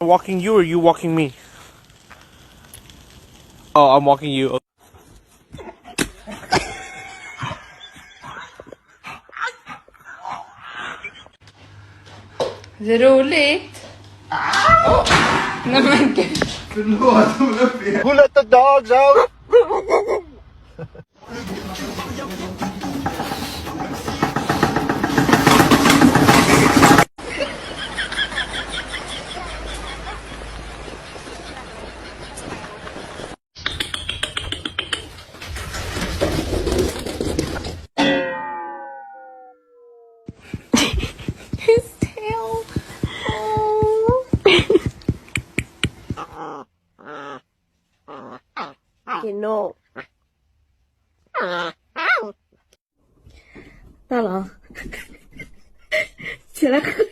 Walking you or you walking me? Oh, I'm walking you. Är det roligt? Nej men gud. Förlåt, who let the dogs out? His tail. Oh. Que no. 大郎，起来喝药。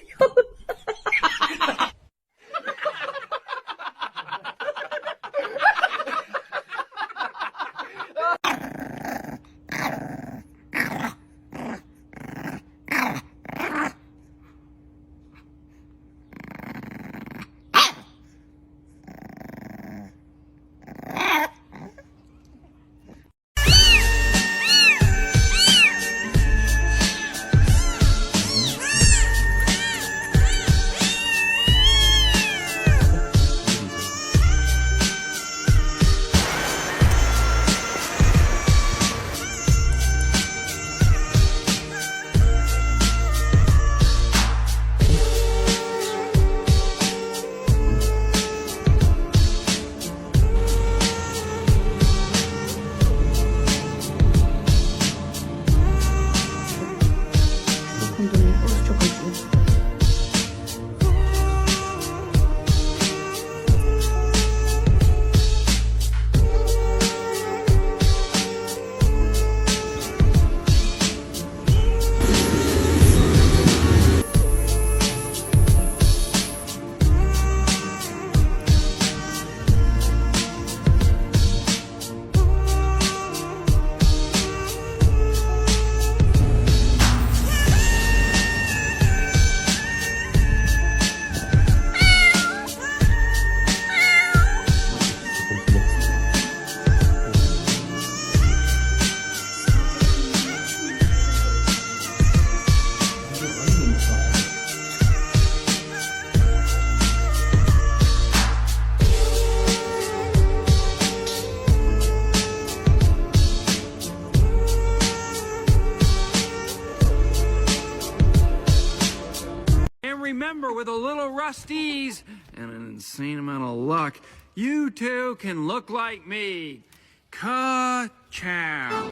Remember, with a little rusties and an insane amount of luck, you too can look like me. Ka-chow.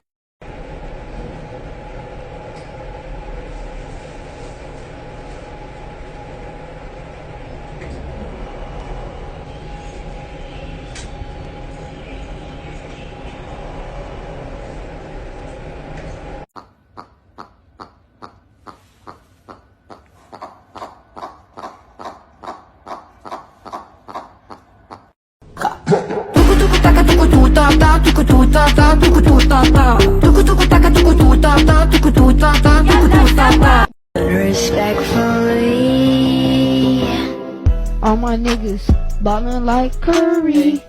Respectfully, all my niggas ballin' like Curry.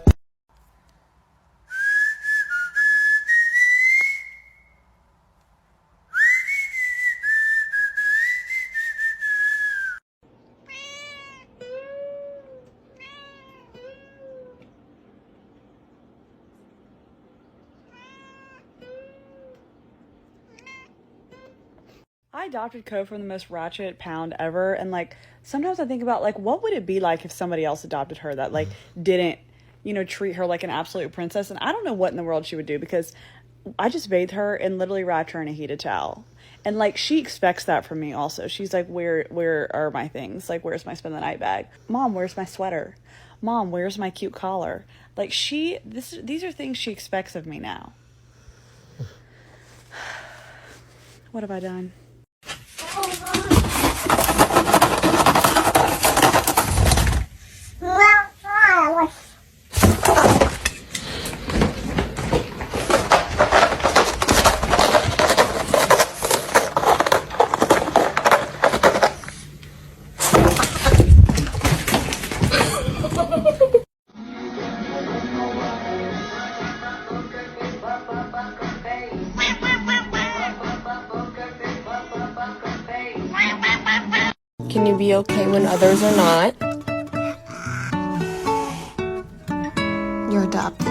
I adopted Co from the most ratchet pound ever, and like sometimes I think about like what would it be like if somebody else adopted her that like didn't, treat her like an absolute princess. And I don't know what in the world she would do, because I just bathed her and literally wrapped her in a heated towel. And like she expects that from me also. She's like, where are my things? Like, where's my spend the night bag? Mom, where's my sweater? Mom, where's my cute collar? Like these are things she expects of me now. What have I done? Can you be okay when others are not? You're adopted.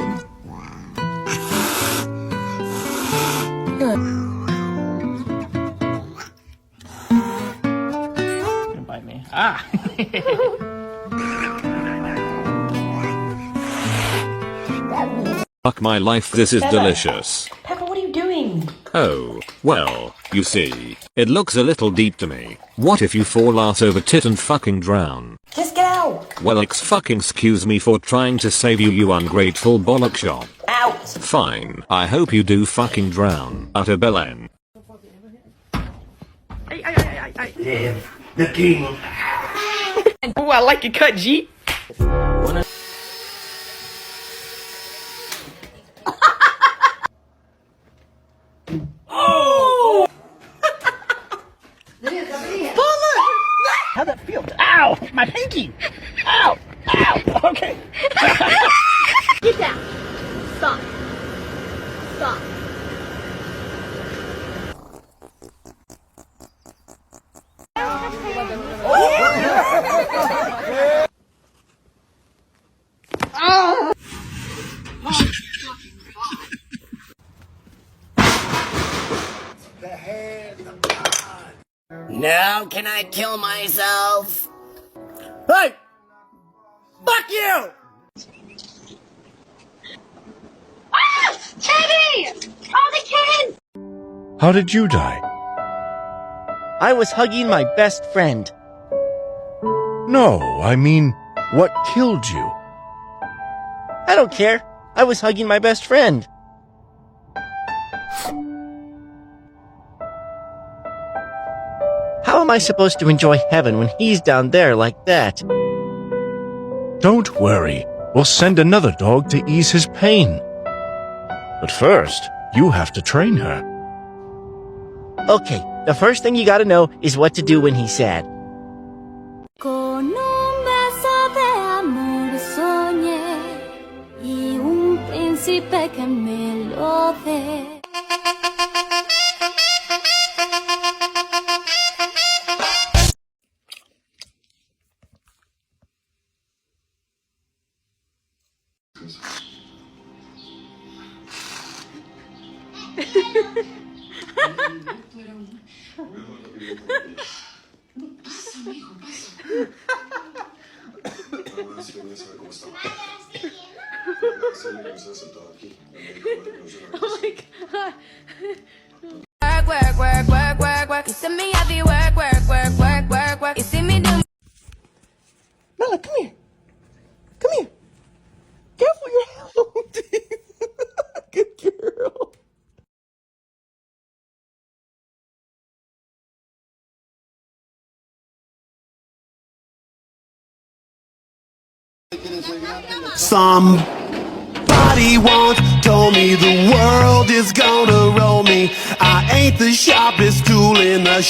Don't bite me. Ah! Fuck my life, this is delicious. Pepper, what are you doing? Oh, well, you see, it looks a little deep to me. What if you fall ass over tit and fucking drown? Just get out. Well, excuse me for trying to save you, you ungrateful bollock shop. Out. Fine, I hope you do fucking drown. Utter Belen. Live the king. Oh, I like your cut, G. Oh! How'd that feel? Ow! My pinky! Ow! Ow! Okay. Get down. Stop. Stop. Now can I kill myself? Hey! Fuck you! Ah! Teddy! Oh, the kitten! How did you die? I was hugging my best friend. No, I mean, what killed you? I don't care. I was hugging my best friend. How am I supposed to enjoy heaven when he's down there like that? Don't worry, we'll send another dog to ease his pain. But first, you have to train her. Okay, the first thing you gotta know is what to do when he's sad. Con un beso de amor soñé y un príncipe que me lo dé. Work, work, work, work, work. You see me heavy work, work, work, work, work, work. You see me do. Bella, come here. Come here. Careful your hand. Good girl. Somebody once told me the world is gonna roll me. I ain't the sharpest tool in the